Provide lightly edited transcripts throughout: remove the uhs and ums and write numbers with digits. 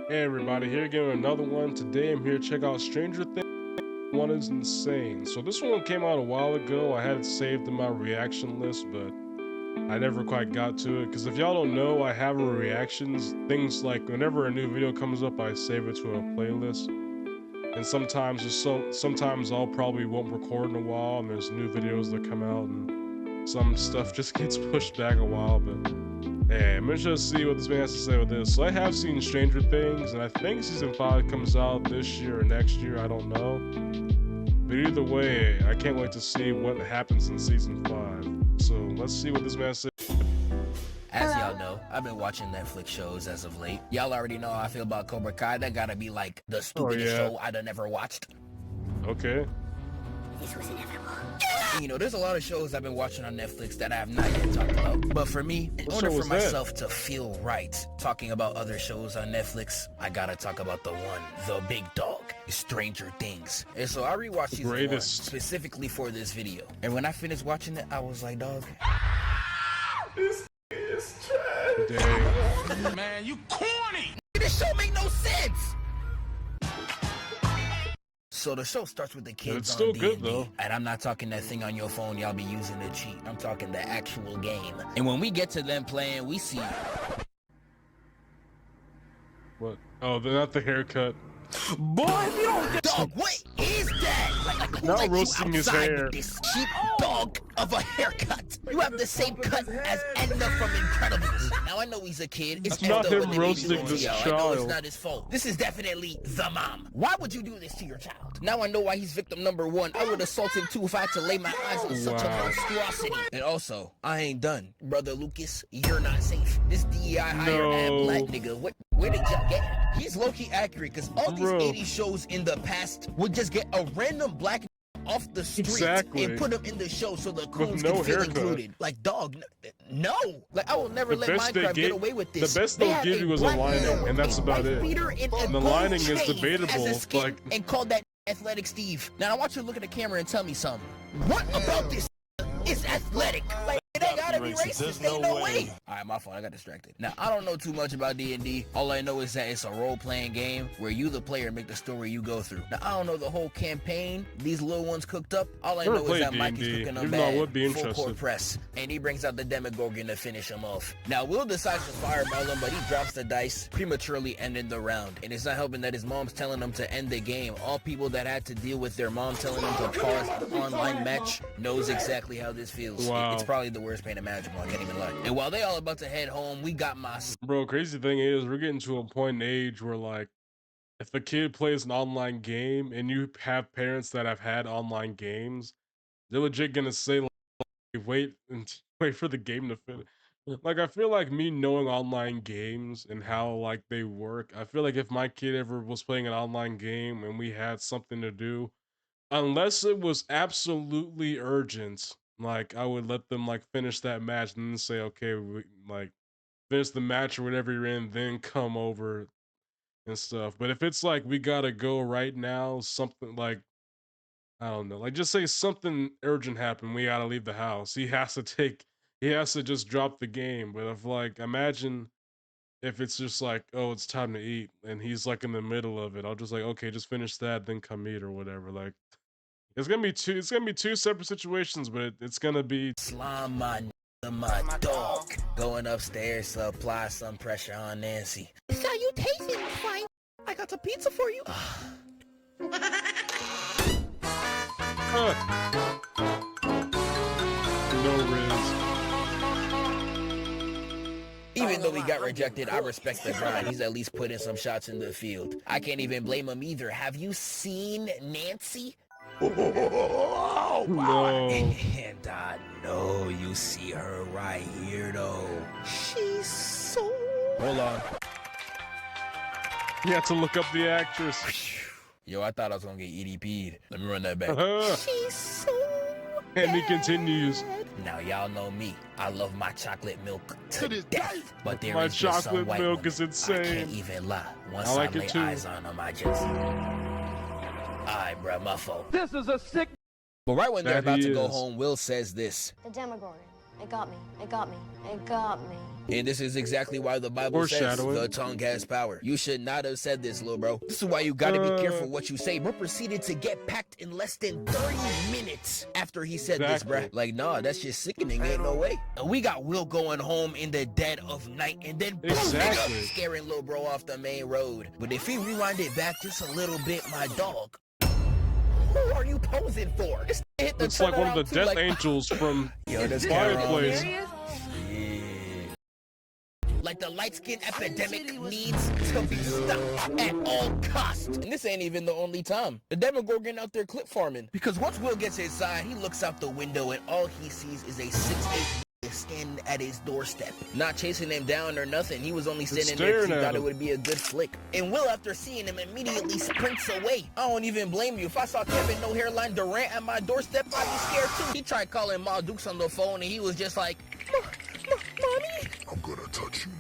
Hey everybody, here again with another one. Today I'm here to check out Stranger Things. One is insane. So this one came out a while ago. I had it saved in my reaction list, but I never quite got to it. Because if y'all don't know, I have a reactions. Things like whenever a new video comes up, I save it to a playlist. And sometimes I'll probably won't record in a while, and there's new videos that come out, and some stuff just gets pushed back a while, but hey, I'm interested to see what this man has to say with this. So I have seen Stranger Things, and I think season 5 comes out this year or next year, I don't know. But either way, I can't wait to see what happens in season 5. So let's see what this man says. As y'all know, I've been watching Netflix shows as of late. Y'all already know how I feel about Cobra Kai. That gotta be like the stupidest show I'd have never watched. Okay. This was inevitable. And, you know, there's a lot of shows I've been watching on Netflix that I have not yet talked about. But for me, in order for myself to feel right talking about other shows on Netflix, I gotta talk about the big dog, Stranger Things. And so I rewatched season 1 specifically for this video. And when I finished watching it, I was like, dog, this is trash. Dang. Man, you corny. This show make no sense. So the show starts with the kids it's still on good D&D, though. and I'm not talking that thing on your phone y'all be using to cheat. I'm talking the actual game. And when we get to them playing, we see... What? Oh, they're not the haircut. Boy, if you don't... Dog, what is that? Like who Not roasting his hair. With this cheap dog of a haircut? You have the same cut as Edna from Incredibles. Now, I know he's a kid. It's not him roasting this child. I know it's not his fault. This is definitely the mom. Why would you do this to your child? Now I know why he's victim number 1. I would assault him too if I had to lay my eyes on such a monstrosity. And also, I ain't done. Brother Lucas, you're not safe. This DEI hired black nigga, where did y'all get him? He's low-key accurate, because all these 80 shows in the past would just get a random black off the street and put him in the show so the coons can feel included. Like, dog, no. Like, I will never let Minecraft get away with this. The best they'll give you is a lining, and that's about it. And the lining is debatable. Like, and called that Athletic Steve. Now, I want you to look at the camera and tell me something. What about this is athletic? Like, it ain't gotta be racist. Ain't no way. Alright, my fault. I got distracted. Now, I don't know too much about D&D. All I know is that it's a role-playing game where you, the player, make the story you go through. Now, I don't know the whole campaign these little ones cooked up. All I know is that Mike is cooking them bad full court press, and he brings out the Demogorgon to finish him off. Now, Will decides to fireball him, but he drops the dice, prematurely ending the round. And it's not helping that his mom's telling him to end the game. All people that had to deal with their mom telling them to pause the online match knows exactly how this feels. It's probably the worst pain imaginable, I can't even lie. And while they all about to head home, we got my... Bro, crazy thing is, we're getting to a point in age where, like, if a kid plays an online game and you have parents that have had online games, they're legit gonna say, like, wait for the game to finish. Like, I feel like me knowing online games and how, like, they work, I feel like if my kid ever was playing an online game and we had something to do, unless it was absolutely urgent, like, I would let them, like, finish that match and then say, okay, like, finish the match or whatever you're in, then come over and stuff. But if it's like, we gotta go right now, something like, I don't know, like, just say something urgent happened, we gotta leave the house. He has to just drop the game. But if, like, imagine if it's just like, oh, it's time to eat, and he's, like, in the middle of it, I'll just like, okay, just finish that, then come eat or whatever. Like, it's gonna be two separate situations, but it's gonna be slime my dog. Going upstairs to apply some pressure on Nancy. Salutations, Frank. I got some pizza for you. No Riz. Even though he got rejected, I respect the grind. He's at least putting some shots in the field. I can't even blame him either. Have you seen Nancy? No. And I know you see her right here, though. She's so... Hold on. You have to look up the actress. Yo, I thought I was gonna get EDP'd. Let me run that back. She's so... And he continues. Now, y'all know me. I love my chocolate milk to death. But there my is just some chocolate white milk woman. is insane. I can't even lie. Once I like lay it too. eyes on them, I just... Alright, bruh, my fault. This is a sick... But right when they're about to go home, Will says this. The Demogorgon. It got me. It got me. It got me. And this is exactly why the Bible says Foreshadowing. the tongue has power. You should not have said this, little bro. This is why you gotta be careful what you say. Bro proceeded to get packed in less than 30 minutes after he said this, bruh. Like, nah, that's just sickening. Ain't no way. And we got Will going home in the dead of night and then boom, Exactly. nigga, scaring little bro off the main road. But if we rewind it back just a little bit, my dog, who are you posing for? This hit the It's like one of the turnaround too, Death like, Angels from yo, this Fireplace. Like the light-skin epidemic needs to be stopped at all costs. And this ain't even the only time. The Demogorgon out there clip farming. Because once Will gets inside, he looks out the window and all he sees is a 6'8" standing at his doorstep. Not chasing him down or nothing. He was only standing there because he thought it would be a good flick. And Will, after seeing him, immediately sprints away. I don't even blame you. If I saw Kevin No Hairline Durant at my doorstep, I'd be scared too. He tried calling Ma Dukes on the phone and he was just like, Mommy? I'm gonna touch you.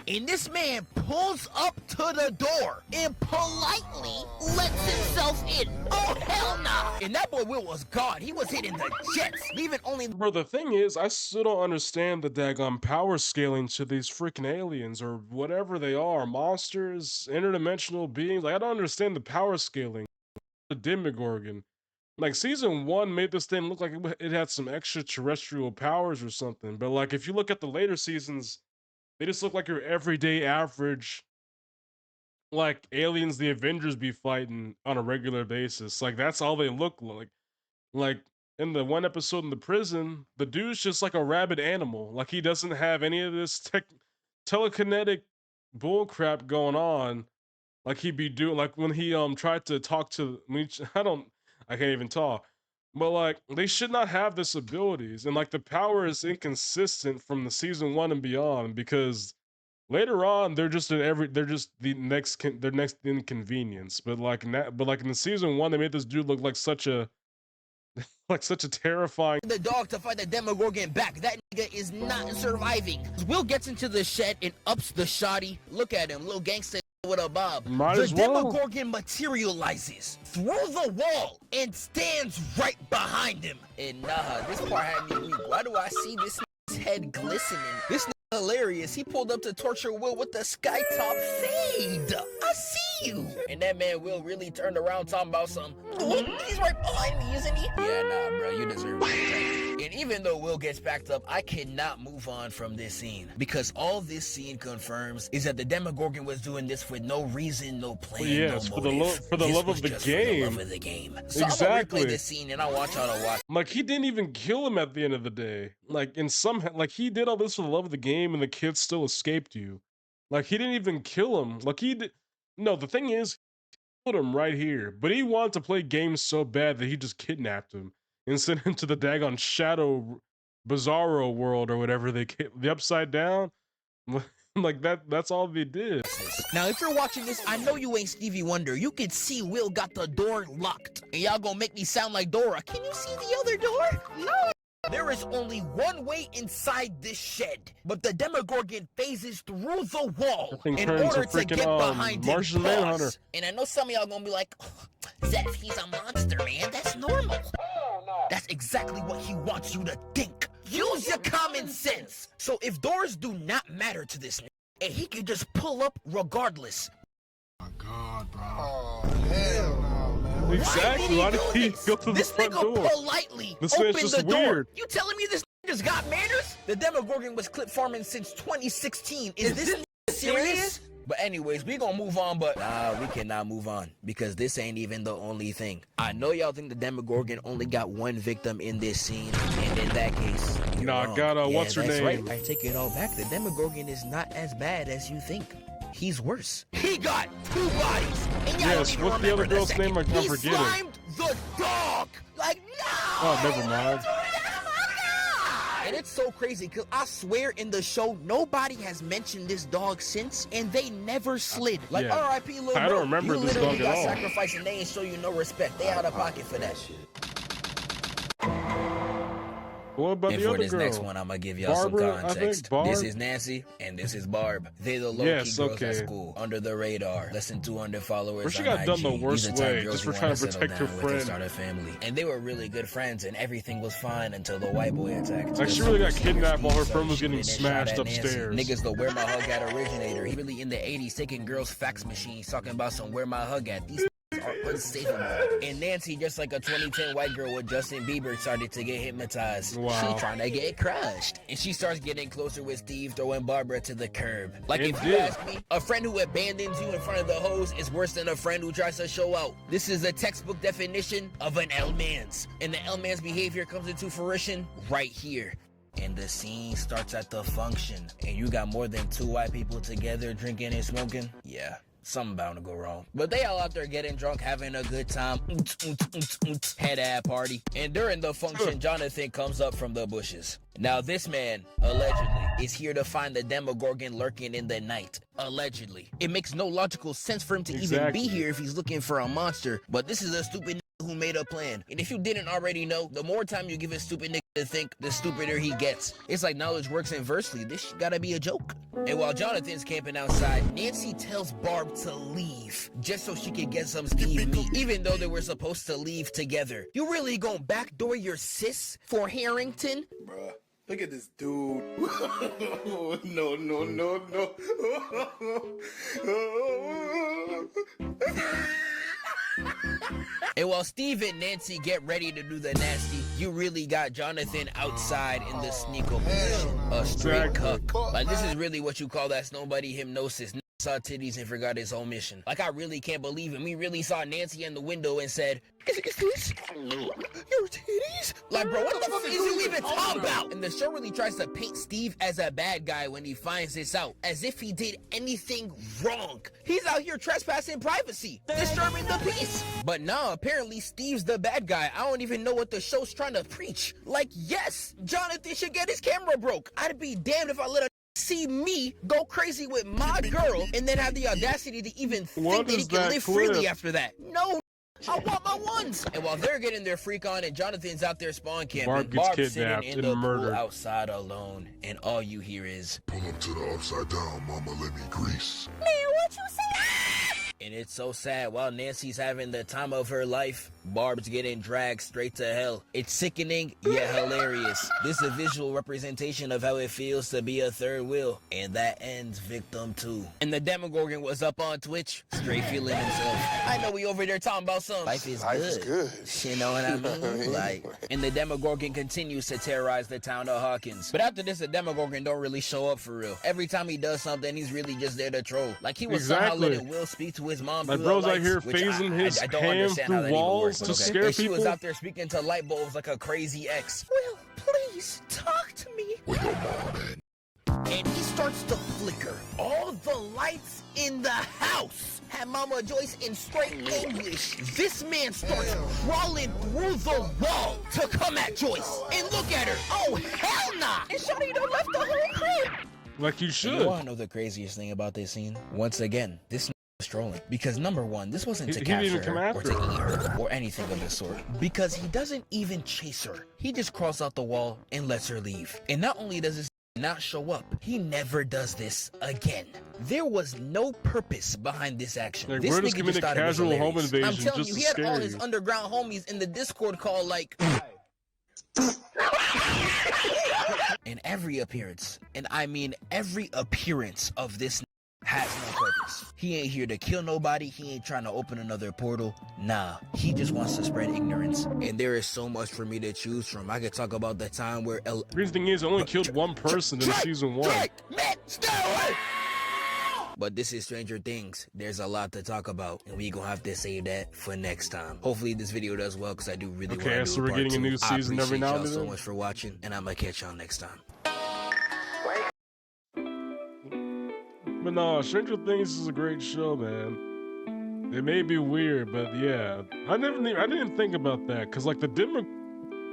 And this man pulls up to the door and politely lets himself in. Oh, hell nah. And that boy Will was gone. He was hitting the jets, leaving only... Bro, the thing is, I still don't understand the daggone power scaling to these freaking aliens or whatever they are, monsters, interdimensional beings. Like, I don't understand the power scaling. The Demogorgon. Like, season 1 made this thing look like it had some extraterrestrial powers or something. But, like, if you look at the later seasons, they just look like your everyday average, like, aliens the Avengers be fighting on a regular basis. Like, that's all they look like. Like, in the one episode in the prison, the dude's just like a rabid animal. Like, he doesn't have any of this telekinetic bullcrap going on. Like, he'd be doing, like, when he tried to talk to, I can't even talk. But, like, they should not have this abilities. And, like, the power is inconsistent from the season 1 and beyond, because later on they're just the next their next inconvenience. But like in the season 1, they made this dude look like such a terrifying... The dog to fight the Demogorgon back. That nigga is not surviving. Will gets into the shed and ups the shoddy. Look at him, little gangster with a bob. Might The as well. Demogorgon materializes through the wall and stands right behind him. And nah, this part had me weak. Why do I see this nigga's head glistening? This nigga hilarious. He pulled up to torture Will with the skytop fade. I see you. And that man Will really turned around talking about something. He's right behind me, isn't he? Yeah, nah, bro, you deserve it. And even though Will gets backed up, I cannot move on from this scene, because all this scene confirms is that the Demogorgon was doing this for no reason, no plan, Yes, no for the motive. for the This love was of the just for game. the love of the game. So I'm Exactly. gonna replay this scene and I want y'all to watch. Like, he didn't even kill him at the end of the day. Like, like, he did all this for the love of the game, and the kid still escaped you. Like, he didn't even kill him. Like, he did... No, the thing is, he killed him right here. But he wanted to play games so bad that he just kidnapped him and sent him to the daggone Shadow Bizarro world or whatever the Upside Down. Like, that's all they did. Now, if you're watching this, I know you ain't Stevie Wonder. You can see Will got the door locked. And y'all gonna make me sound like Dora. Can you see the other door? No. There is only one way inside this shed, but the Demogorgon phases through the wall That thing in turns order a to freaking, get behind Martian him. Manhunter. Pause. And I know some of y'all gonna be like, oh, Zeph, he's a monster, man. That's normal. That's exactly what he wants you to think. Use your common sense. So if doors do not matter to this, and he can just pull up regardless. Oh my God, bro. Oh, hell no, man. Exactly. Why did he go to the This front nigga door? politely This man's opened just the door. weird. You telling me this nigga's got manners? The Demogorgon was clip farming since 2016. Is this nigga serious? But anyways, we gonna move on, but nah, we cannot move on, because this ain't even the only thing. I know y'all think the Demogorgon only got one victim in this scene, and in that case, you're Nah, wrong. got, Yeah, what's her that's name? right. I take it all back. The Demogorgon is not as bad as you think. He's worse. He got 2 bodies, and y'all Yes, don't even what's the other remember girl's second. name? I'm He forgetting. slimed the dog. Like, no! Oh, never mind. And it's so crazy, because I swear in the show, nobody has mentioned this dog since, and they never slid. Like, Yeah. R.I.P. Lil I Bro, don't remember you this literally dog at got all. sacrificed, and they ain't show you no respect. They out of pocket for that shit. What about And the for other this girl? next one, I'm gonna give y'all some Barbara, I context. think, Barb? This is Nancy, and this is Barb. They're the low-key Yes, girls okay. at school, under the radar, less than 200 followers But she on got done IG. the worst These are type way, girls just you for wanna trying to settle protect her down with and friend. start a family. And they were really good friends, and everything was fine until the white boy attacked. Like, she The really got super kidnapped Steve while her started friend was getting shooting and smashed shot at Nancy. upstairs. Niggas, the Where My Hug At originator. He really in the 80s taking girls' fax machines, talking about some Where My Hug At. These are unsavable. And Nancy, just like a 2010 white girl with Justin Bieber, started to get hypnotized. Wow. She trying to get crushed. And she starts getting closer with Steve, throwing Barbara to the curb. Like, It if you did. ask me, a friend who abandons you in front of the hose is worse than a friend who tries to show out. This is the textbook definition of an L-Mans. And the L-Mans behavior comes into fruition right here. And the scene starts at the function. And you got more than 2 white people together drinking and smoking? Yeah. Something bound to go wrong. But they all out there getting drunk, having a good time. Head at party. And during the function, Jonathan comes up from the bushes. Now this man, allegedly, is here to find the Demogorgon lurking in the night. Allegedly. It makes no logical sense for him to even Exactly. be here if he's looking for a monster. But this is a stupid who made a plan. And if you didn't already know, the more time you give a stupid nigga to think, the stupider he gets. It's like knowledge works inversely. This shit gotta be a joke. And while Jonathan's camping outside, Nancy tells Barb to leave just so she can get some Steve meat, even though they were supposed to leave together. You really gonna backdoor your sis for Harrington? Bruh, look at this dude. No, no, no, no. And while Steve and Nancy get ready to do the nasty, you really got Jonathan outside in the sneako position. A straight Exactly. cuck. Like, this is really what you call that nobody hypnosis. Saw titties and forgot his whole mission. Like, I really can't believe it. We really saw Nancy in the window and said, is this your titties? Like, bro, what the fuck is you even talking about? And the show really tries to paint Steve as a bad guy when he finds this out, as if he did anything wrong. He's out here trespassing privacy, disturbing the peace. But no, apparently Steve's the bad guy. I don't even know what the show's trying to preach. Like, yes, Jonathan should get his camera broke. I'd be damned if I let a see me go crazy with my girl and then have the audacity to even What think that he is can that live clip? freely after that. No, I want my ones. And while they're getting their freak on and Jonathan's out there spawn camping, Barb gets Barb's kidnapped sitting in and the murdered. pool outside alone, and all you hear is, Pull up to the upside down, mama, let me grease. Man, what you say? and it's so sad. While Nancy's having the time of her life, Barb's getting dragged straight to hell. It's sickening, yet hilarious. This is a visual representation of how it feels to be a third wheel, and that ends victim 2. And the Demogorgon was up on Twitch, straight feeling himself. I know we over there talking about some life is good. You know what I mean? Like, and the Demogorgon continues to terrorize the town of Hawkins. But after this, the Demogorgon don't really show up for real. Every time he does something, he's really just there to troll. Like, he was somehow Exactly. letting Will speak to his mom. Like, through bro's the out here lights, which phasing his I don't hand understand how through that even walls works, to but scare and she was people. out there speaking to light bulbs like a crazy ex. Will, please talk to me. Where your mom at? And he starts to flicker all the lights in the house. Had Mama Joyce in straight English. This man starts crawling through the wall to come at Joyce. And look at her. Oh, hell nah. And Shawty done left the whole crib. Like you You should. want to know the craziest thing about this scene? Once again, this was trolling. Because number one, this wasn't to He didn't capture even come her or after to her. eat her or anything of the sort. Because he doesn't even chase her. He just crawls out the wall and lets her leave. And not only does this not show up, he never does this again. There was no purpose behind this action. Like, This we're just nigga committing thought it was casual home hilarious. I'm invasion telling just you, to he had all scare his you. underground homies in the Discord call like in every appearance, and I mean every appearance of this has no purpose. He ain't here to kill nobody. He ain't trying to open another portal. Nah, he just wants to spread ignorance. And there is so much for me to choose from. I could talk about the time where Crazy thing is, I only killed one person in season 1. Man, stay away! But this is Stranger Things. There's a lot to talk about, and we gonna have to save that for next time. Hopefully this video does well, because I do really want to do so we're part getting a 2. new season I every appreciate now y'all and so then? much for watching, and I'm gonna catch y'all next time. But no, Stranger Things is a great show, man. It may be weird, but yeah, I didn't think about that, because like the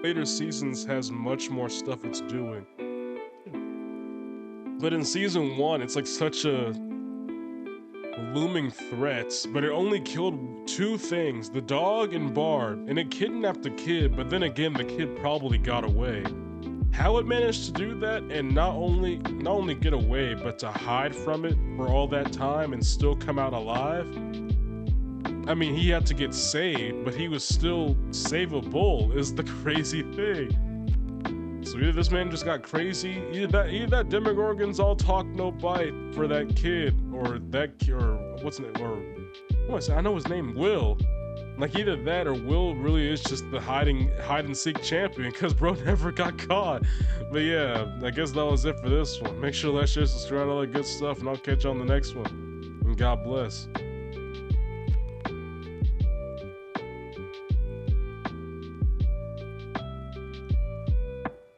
later seasons has much more stuff it's doing. But in season 1, it's like such a looming threat, but it only killed 2 things, the dog and Barb, and it kidnapped the kid, but then again, the kid probably got away. how it managed to do that and not only get away, but to hide from it for all that time and still come out alive. I mean, he had to get saved, but he was still savable is the crazy thing. So either this man just got crazy, either that Demogorgon's all talk no bite for that kid, or what's his name, or I know his name, Will. Like either that or Will really is just the hide and seek champion, because bro never got caught. But yeah, I guess that was it for this one. Make sure to like, share, subscribe, all that good stuff, and I'll catch you on the next one. And God bless.